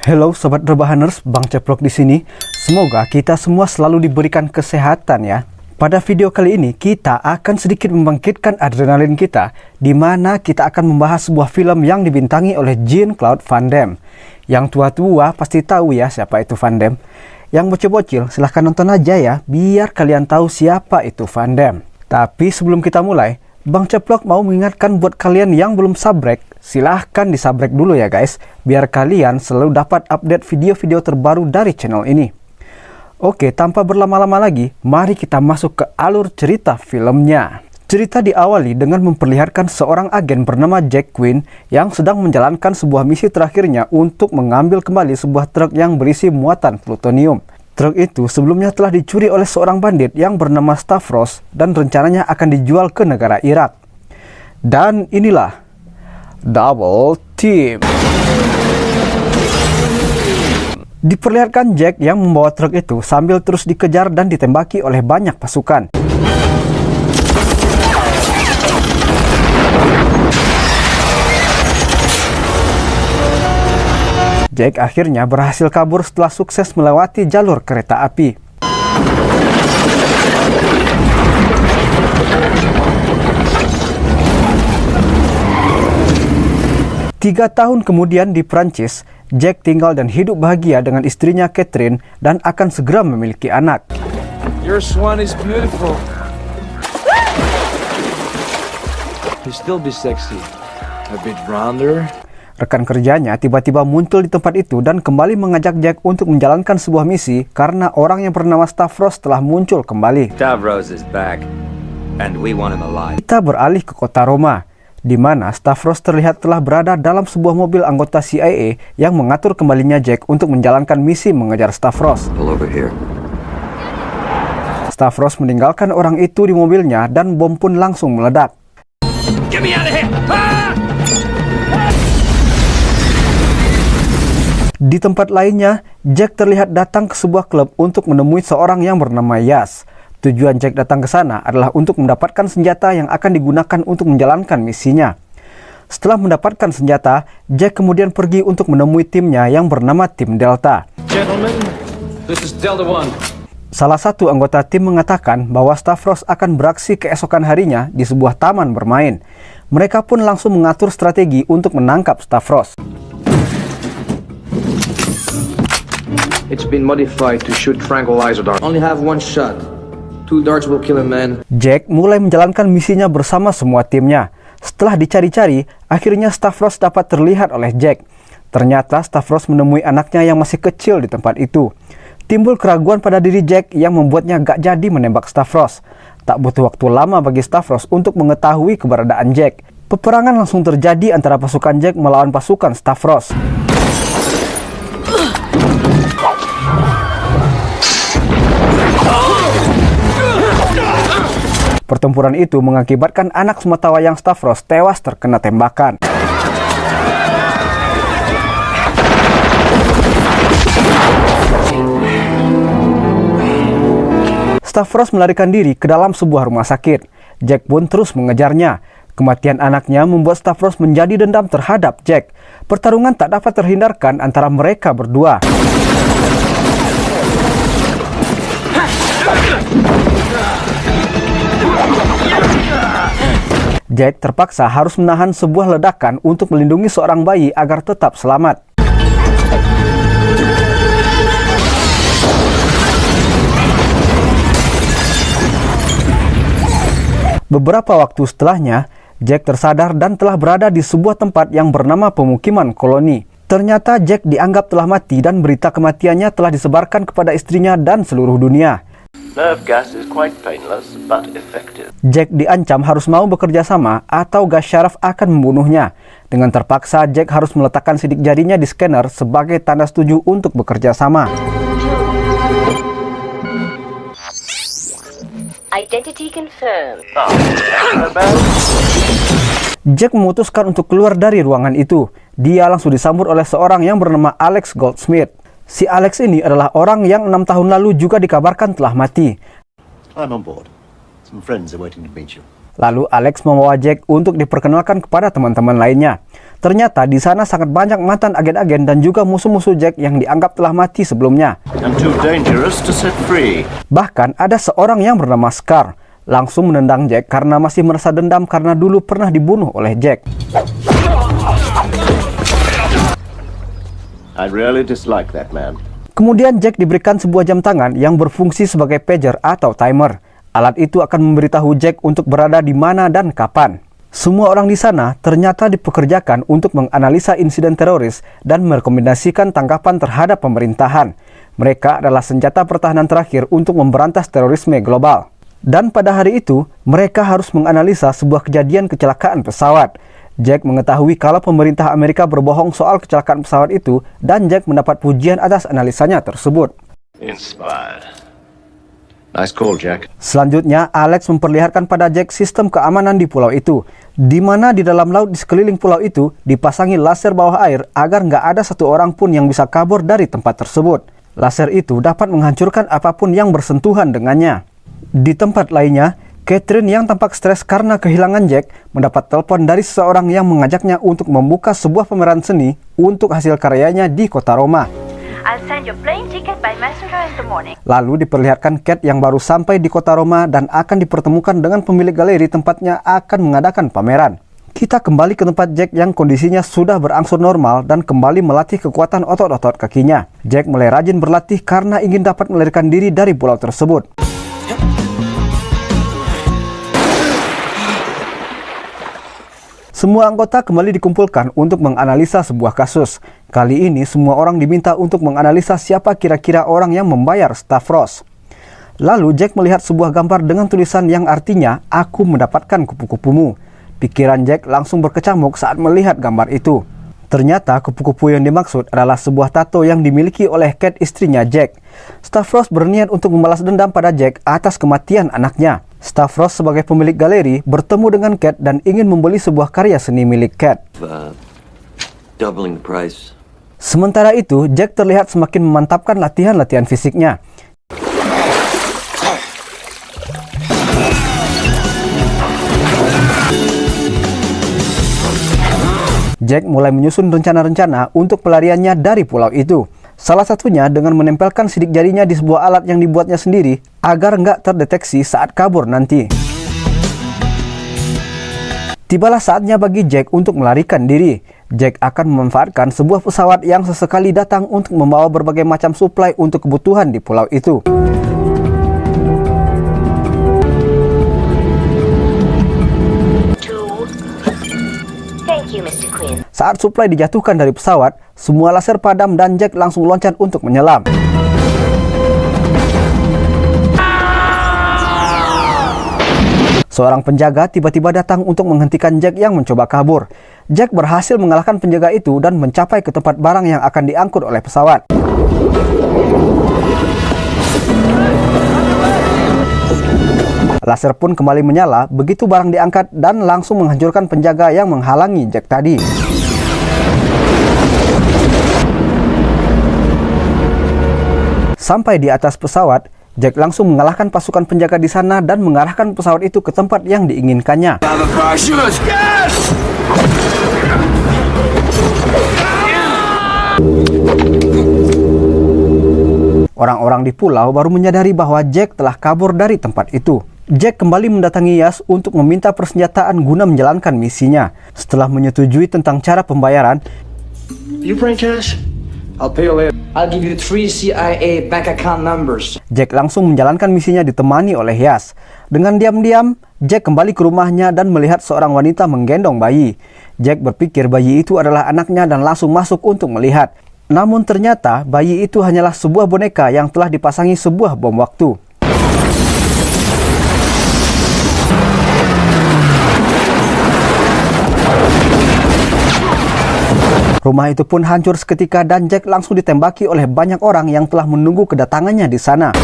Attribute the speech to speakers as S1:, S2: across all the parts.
S1: Halo Sobat Rebahaners, Bang Ceplok di sini. Semoga kita semua selalu diberikan kesehatan ya. Pada video kali ini kita akan sedikit membangkitkan adrenalin kita, di mana kita akan membahas sebuah film yang dibintangi oleh Jean-Claude Van Damme. Yang tua-tua pasti tahu ya siapa itu Van Damme. Yang bocil-bocil silahkan nonton aja ya, biar kalian tahu siapa itu Van Damme. Tapi sebelum kita mulai, Bang Ceplok mau mengingatkan buat kalian yang belum subrek, silahkan disubrek dulu ya guys, biar kalian selalu dapat update video-video terbaru dari channel ini. Oke, tanpa berlama-lama lagi, mari kita masuk ke alur cerita filmnya. Cerita diawali dengan memperlihatkan seorang agen bernama Jack Quinn yang sedang menjalankan sebuah misi terakhirnya untuk mengambil kembali sebuah truk yang berisi muatan plutonium. Truk itu sebelumnya telah dicuri oleh seorang bandit yang bernama Stavros dan rencananya akan dijual ke negara Irak. Dan inilah Double Team. Diperlihatkan Jack yang membawa truk itu sambil terus dikejar dan ditembaki oleh banyak pasukan. Jack akhirnya berhasil kabur setelah sukses melewati jalur kereta api. Tiga tahun kemudian di Prancis, Jack tinggal dan hidup bahagia dengan istrinya Catherine dan akan segera memiliki anak.
S2: Your swan is beautiful. You still be sexy. A bit rounder.
S1: Rekan kerjanya tiba-tiba muncul di tempat itu dan kembali mengajak Jack untuk menjalankan sebuah misi karena orang yang bernama Stavros telah muncul kembali.
S3: Stavros is back, and we want him alive.
S1: Kita beralih ke kota Roma, di mana Stavros terlihat telah berada dalam sebuah mobil anggota CIA yang mengatur kembalinya Jack untuk menjalankan misi mengejar Stavros.
S3: Pull over here.
S1: Stavros meninggalkan orang itu di mobilnya dan bom pun langsung meledak.
S2: Get me out of here! Ah!
S1: Di tempat lainnya, Jack terlihat datang ke sebuah klub untuk menemui seorang yang bernama Yas. Tujuan Jack datang ke sana adalah untuk mendapatkan senjata yang akan digunakan untuk menjalankan misinya. Setelah mendapatkan senjata, Jack kemudian pergi untuk menemui timnya yang bernama Tim Delta.
S2: Gentlemen, this is Delta One.
S1: Salah satu anggota tim mengatakan bahwa Stavros akan beraksi keesokan harinya di sebuah taman bermain. Mereka pun langsung mengatur strategi untuk menangkap Stavros.
S2: It's been modified to shoot tranquilizer dart. Only have one shot. 2 darts will kill a man.
S1: Jack mulai menjalankan misinya bersama semua timnya. Setelah dicari-cari, akhirnya Stavros dapat terlihat oleh Jack. Ternyata Stavros menemui anaknya yang masih kecil di tempat itu. Timbul keraguan pada diri Jack yang membuatnya gak jadi menembak Stavros. Tak butuh waktu lama bagi Stavros untuk mengetahui keberadaan Jack. Peperangan langsung terjadi antara pasukan Jack melawan pasukan Stavros. Pertempuran itu mengakibatkan anak sematawayang Stavros tewas terkena tembakan. Stavros melarikan diri ke dalam sebuah rumah sakit. Jack pun terus mengejarnya. Kematian anaknya membuat Stavros menjadi dendam terhadap Jack. Pertarungan tak dapat terhindarkan antara mereka berdua. Jack terpaksa harus menahan sebuah ledakan untuk melindungi seorang bayi agar tetap selamat. Beberapa waktu setelahnya, Jack tersadar dan telah berada di sebuah tempat yang bernama pemukiman koloni. Ternyata Jack dianggap telah mati dan berita kematiannya telah disebarkan kepada istrinya dan seluruh dunia.
S4: Nerve gas is quite painless but effective.
S1: Jack diancam harus mau bekerja sama atau gas syaraf akan membunuhnya. Dengan terpaksa, Jack harus meletakkan sidik jarinya di scanner sebagai tanda setuju untuk bekerja sama.
S5: Identity confirmed.
S1: Jack memutuskan untuk keluar dari ruangan itu. Dia langsung disambut oleh seorang yang bernama Alex Goldsmith. Si Alex ini adalah orang yang 6 tahun lalu juga dikabarkan telah mati.
S6: I'm on board. Some friends are waiting to meet you.
S1: Lalu Alex membawa Jack untuk diperkenalkan kepada teman-teman lainnya. Ternyata di sana sangat banyak mantan agen-agen dan juga musuh-musuh Jack yang dianggap telah mati sebelumnya.
S6: And too dangerous to set free.
S1: Bahkan ada seorang yang bernama Scar langsung menendang Jack karena masih merasa dendam karena dulu pernah dibunuh oleh Jack.
S6: I really dislike that man.
S1: Kemudian Jack diberikan sebuah jam tangan yang berfungsi sebagai pager atau timer. Alat itu akan memberitahu Jack untuk berada di mana dan kapan. Semua orang di sana ternyata dipekerjakan untuk menganalisa insiden teroris dan merekomendasikan tanggapan terhadap pemerintahan. Mereka adalah senjata pertahanan terakhir untuk memberantas terorisme global. Dan pada hari itu, mereka harus menganalisa sebuah kejadian kecelakaan pesawat. Jack mengetahui kalau pemerintah Amerika berbohong soal kecelakaan pesawat itu dan Jack mendapat pujian atas analisanya tersebut.
S6: Inspired. Nice call, Jack.
S1: Selanjutnya, Alex memperlihatkan pada Jack sistem keamanan di pulau itu, di mana di dalam laut di sekeliling pulau itu dipasangi laser bawah air agar nggak ada satu orang pun yang bisa kabur dari tempat tersebut. Laser itu dapat menghancurkan apapun yang bersentuhan dengannya. Di tempat lainnya, Catherine yang tampak stres karena kehilangan Jack mendapat telepon dari seseorang yang mengajaknya untuk membuka sebuah pameran seni untuk hasil karyanya di kota Roma.
S5: I'll send your plane ticket by messenger in the morning.
S1: Lalu diperlihatkan Cat yang baru sampai di kota Roma dan akan dipertemukan dengan pemilik galeri tempatnya akan mengadakan pameran. Kita kembali ke tempat Jack yang kondisinya sudah berangsur normal dan kembali melatih kekuatan otot-otot kakinya. Jack mulai rajin berlatih karena ingin dapat melarikan diri dari pulau tersebut. Semua anggota kembali dikumpulkan untuk menganalisa sebuah kasus. Kali ini semua orang diminta untuk menganalisa siapa kira-kira orang yang membayar Stavros. Lalu Jack melihat sebuah gambar dengan tulisan yang artinya, "Aku mendapatkan kupu-kupumu." Pikiran Jack langsung berkecamuk saat melihat gambar itu. Ternyata kupu-kupu yang dimaksud adalah sebuah tato yang dimiliki oleh Cat, istrinya Jack. Stavros berniat untuk membalas dendam pada Jack atas kematian anaknya. Stavros sebagai pemilik galeri bertemu dengan Cat dan ingin membeli sebuah karya seni milik Cat.
S3: Doubling the price.
S1: Sementara itu, Jack terlihat semakin memantapkan latihan-latihan fisiknya. Jack mulai menyusun rencana-rencana untuk pelariannya dari pulau itu. Salah satunya dengan menempelkan sidik jarinya di sebuah alat yang dibuatnya sendiri agar nggak terdeteksi saat kabur nanti. Tibalah saatnya bagi Jack untuk melarikan diri. Jack akan memanfaatkan sebuah pesawat yang sesekali datang untuk membawa berbagai macam suplai untuk kebutuhan di pulau itu.
S5: Thank you, Mr. Quinn.
S1: Saat suplai dijatuhkan dari pesawat, semua laser padam dan Jack langsung loncat untuk menyelam. Seorang penjaga tiba-tiba datang untuk menghentikan Jack yang mencoba kabur. Jack berhasil mengalahkan penjaga itu dan mencapai ke tempat barang yang akan diangkut oleh pesawat. Laser pun kembali menyala begitu barang diangkat dan langsung menghancurkan penjaga yang menghalangi Jack tadi. Sampai di atas pesawat, Jack langsung mengalahkan pasukan penjaga di sana dan mengarahkan pesawat itu ke tempat yang diinginkannya. Orang-orang di pulau baru menyadari bahwa Jack telah kabur dari tempat itu. Jack kembali mendatangi Yas untuk meminta persenjataan guna menjalankan misinya. Setelah menyetujui tentang cara pembayaran,
S6: You bring cash?
S2: I'll pay you later. I'll give you 3 CIA bank account numbers.
S1: Jack langsung menjalankan misinya ditemani oleh Yas. Dengan diam-diam, Jack kembali ke rumahnya dan melihat seorang wanita menggendong bayi. Jack berpikir bayi itu adalah anaknya dan langsung masuk untuk melihat. Namun ternyata bayi itu hanyalah sebuah boneka yang telah dipasangi sebuah bom waktu. Rumah itu pun hancur seketika dan Jack langsung ditembaki oleh banyak orang yang telah menunggu kedatangannya di sana.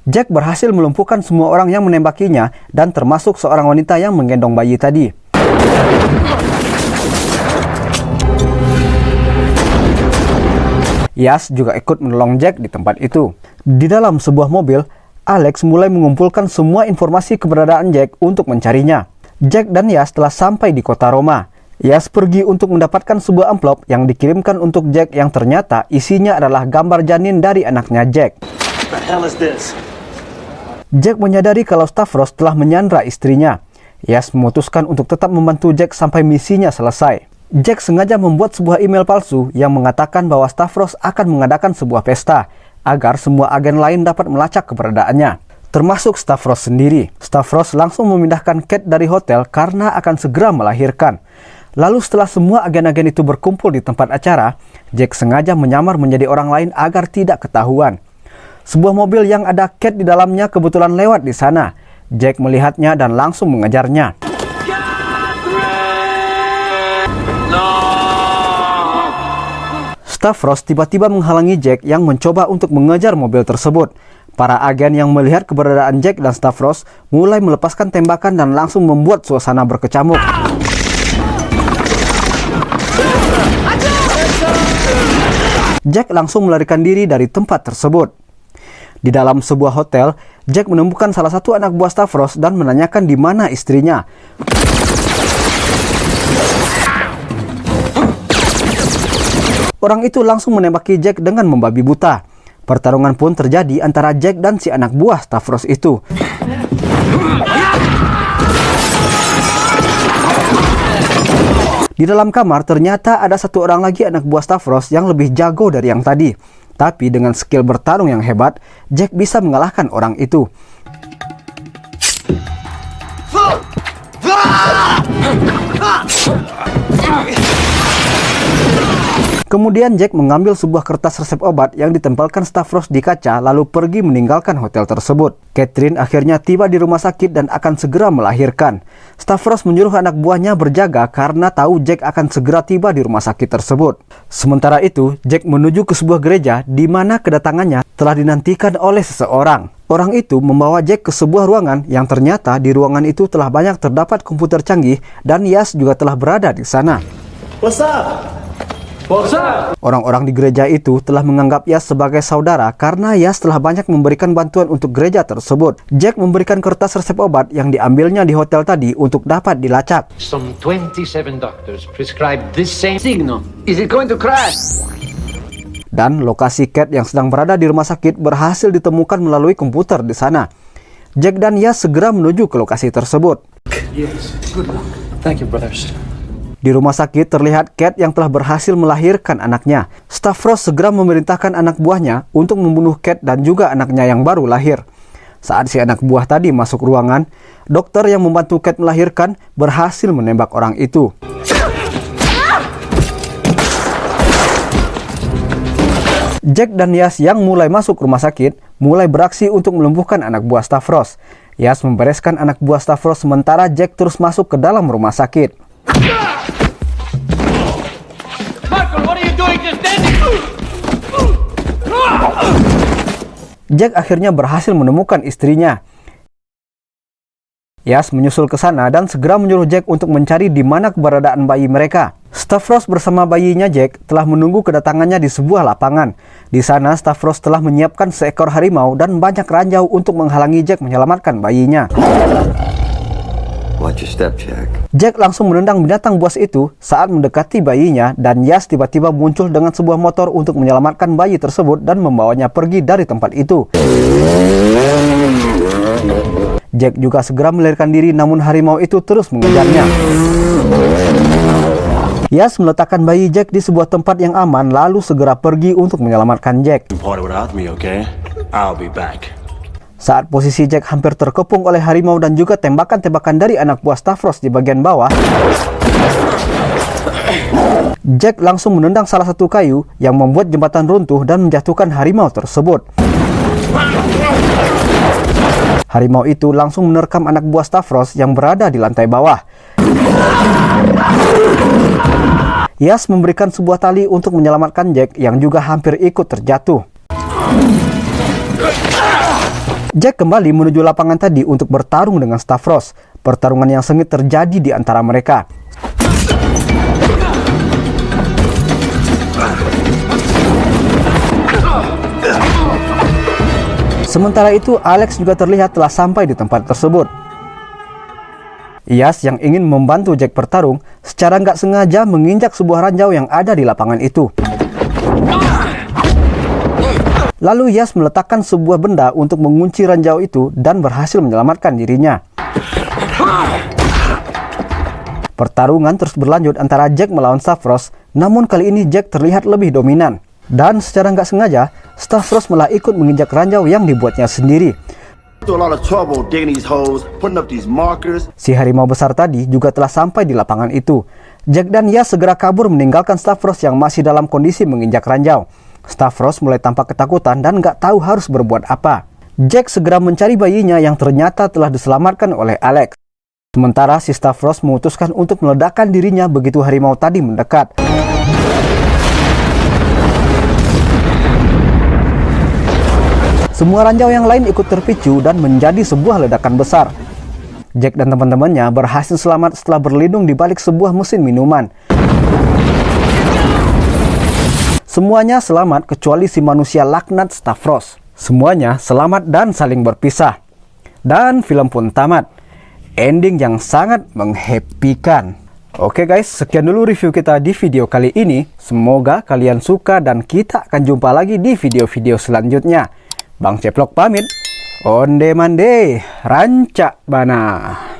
S1: Jack berhasil melumpuhkan semua orang yang menembakinya dan termasuk seorang wanita yang menggendong bayi tadi. Yas juga ikut menolong Jack di tempat itu. Di dalam sebuah mobil, Alex mulai mengumpulkan semua informasi keberadaan Jack untuk mencarinya. Jack dan Yas telah sampai di kota Roma. Yas pergi untuk mendapatkan sebuah amplop yang dikirimkan untuk Jack yang ternyata isinya adalah gambar janin dari anaknya Jack.
S6: What the hell is this?
S1: Jack menyadari kalau Stavros telah menyandra istrinya. Yas memutuskan untuk tetap membantu Jack sampai misinya selesai. Jack sengaja membuat sebuah email palsu yang mengatakan bahwa Stavros akan mengadakan sebuah pesta agar semua agen lain dapat melacak keberadaannya, termasuk Stavros sendiri. Stavros langsung memindahkan Kate dari hotel karena akan segera melahirkan. Lalu setelah semua agen-agen itu berkumpul di tempat acara, Jack sengaja menyamar menjadi orang lain agar tidak ketahuan. Sebuah mobil yang ada Kate di dalamnya kebetulan lewat di sana. Jack melihatnya dan langsung mengejarnya. Stavros tiba-tiba menghalangi Jack yang mencoba untuk mengejar mobil tersebut. Para agen yang melihat keberadaan Jack dan Stavros mulai melepaskan tembakan dan langsung membuat suasana berkecamuk. Jack langsung melarikan diri dari tempat tersebut. Di dalam sebuah hotel, Jack menemukan salah satu anak buah Stavros dan menanyakan di mana istrinya. Orang itu langsung menembaki Jack dengan membabi buta. Pertarungan pun terjadi antara Jack dan si anak buah Stavros itu. Di dalam kamar ternyata ada satu orang lagi anak buah Stavros yang lebih jago dari yang tadi. Tapi dengan skill bertarung yang hebat, Jack bisa mengalahkan orang itu. Kemudian Jack mengambil sebuah kertas resep obat yang ditempelkan Stavros di kaca lalu pergi meninggalkan hotel tersebut. Catherine akhirnya tiba di rumah sakit dan akan segera melahirkan. Stavros menyuruh anak buahnya berjaga karena tahu Jack akan segera tiba di rumah sakit tersebut. Sementara itu, Jack menuju ke sebuah gereja di mana kedatangannya telah dinantikan oleh seseorang. Orang itu membawa Jack ke sebuah ruangan yang ternyata di ruangan itu telah banyak terdapat komputer canggih dan Yas juga telah berada di sana.
S6: What's up?
S1: Orang-orang di gereja itu telah menganggap Yas sebagai saudara karena Yas telah banyak memberikan bantuan untuk gereja tersebut. Jack memberikan kertas resep obat yang diambilnya di hotel tadi untuk dapat dilacak.
S7: Some 27 doctors prescribed this same signal. Is it going to crash?
S1: Dan lokasi Kate yang sedang berada di rumah sakit berhasil ditemukan melalui komputer di sana. Jack dan Yas segera menuju ke lokasi tersebut.
S6: Yes, good luck. Thank you, brothers.
S1: Di rumah sakit terlihat Kate yang telah berhasil melahirkan anaknya. Stavros segera memerintahkan anak buahnya untuk membunuh Kate dan juga anaknya yang baru lahir. Saat si anak buah tadi masuk ruangan, dokter yang membantu Kate melahirkan berhasil menembak orang itu. Jack dan Yas yang mulai masuk rumah sakit mulai beraksi untuk melumpuhkan anak buah Stavros. Yas membereskan anak buah Stavros sementara Jack terus masuk ke dalam rumah sakit. Jack akhirnya berhasil menemukan istrinya. Yas menyusul ke sana dan segera menyuruh Jack untuk mencari di mana keberadaan bayi mereka. Stavros bersama bayinya Jack telah menunggu kedatangannya di sebuah lapangan. Di sana Stavros telah menyiapkan seekor harimau dan banyak ranjau untuk menghalangi Jack menyelamatkan bayinya.
S3: Watch your step, Jack.
S1: Jack langsung menendang binatang buas itu saat mendekati bayinya dan Yas tiba-tiba muncul dengan sebuah motor untuk menyelamatkan bayi tersebut dan membawanya pergi dari tempat itu. Jack juga segera melarikan diri namun harimau itu terus mengejarnya. Yas meletakkan bayi Jack di sebuah tempat yang aman lalu segera pergi untuk menyelamatkan Jack.
S6: I'll be back.
S1: Saat posisi Jack hampir terkepung oleh harimau dan juga tembakan-tembakan dari anak buah Stavros di bagian bawah, Jack langsung menendang salah satu kayu yang membuat jembatan runtuh dan menjatuhkan harimau tersebut. Harimau itu langsung menerkam anak buah Stavros yang berada di lantai bawah. Yas memberikan sebuah tali untuk menyelamatkan Jack yang juga hampir ikut terjatuh. Jack kembali menuju lapangan tadi untuk bertarung dengan Stavros. Pertarungan yang sengit terjadi di antara mereka. Sementara itu, Alex juga terlihat telah sampai di tempat tersebut. Yas yang ingin membantu Jack bertarung secara nggak sengaja menginjak sebuah ranjau yang ada di lapangan itu. Lalu Yas meletakkan sebuah benda untuk mengunci ranjau itu dan berhasil menyelamatkan dirinya. Pertarungan terus berlanjut antara Jack melawan Stavros, namun kali ini Jack terlihat lebih dominan. Dan secara nggak sengaja, Stavros malah ikut menginjak ranjau yang dibuatnya sendiri. Si harimau besar tadi juga telah sampai di lapangan itu. Jack dan Yas segera kabur meninggalkan Stavros yang masih dalam kondisi menginjak ranjau. Stavros mulai tampak ketakutan dan nggak tahu harus berbuat apa. Jack segera mencari bayinya yang ternyata telah diselamatkan oleh Alex. Sementara si Stavros memutuskan untuk meledakkan dirinya begitu harimau tadi mendekat. Semua ranjau yang lain ikut terpicu dan menjadi sebuah ledakan besar. Jack dan teman-temannya berhasil selamat setelah berlindung di balik sebuah mesin minuman. Semuanya selamat kecuali si manusia laknat Stavros. Semuanya selamat dan saling berpisah. Dan film pun tamat. Ending yang sangat menghappykan. Oke guys, sekian dulu review kita di video kali ini. Semoga kalian suka dan kita akan jumpa lagi di video-video selanjutnya. Bang Ceplok pamit. Onde mande, rancak bana.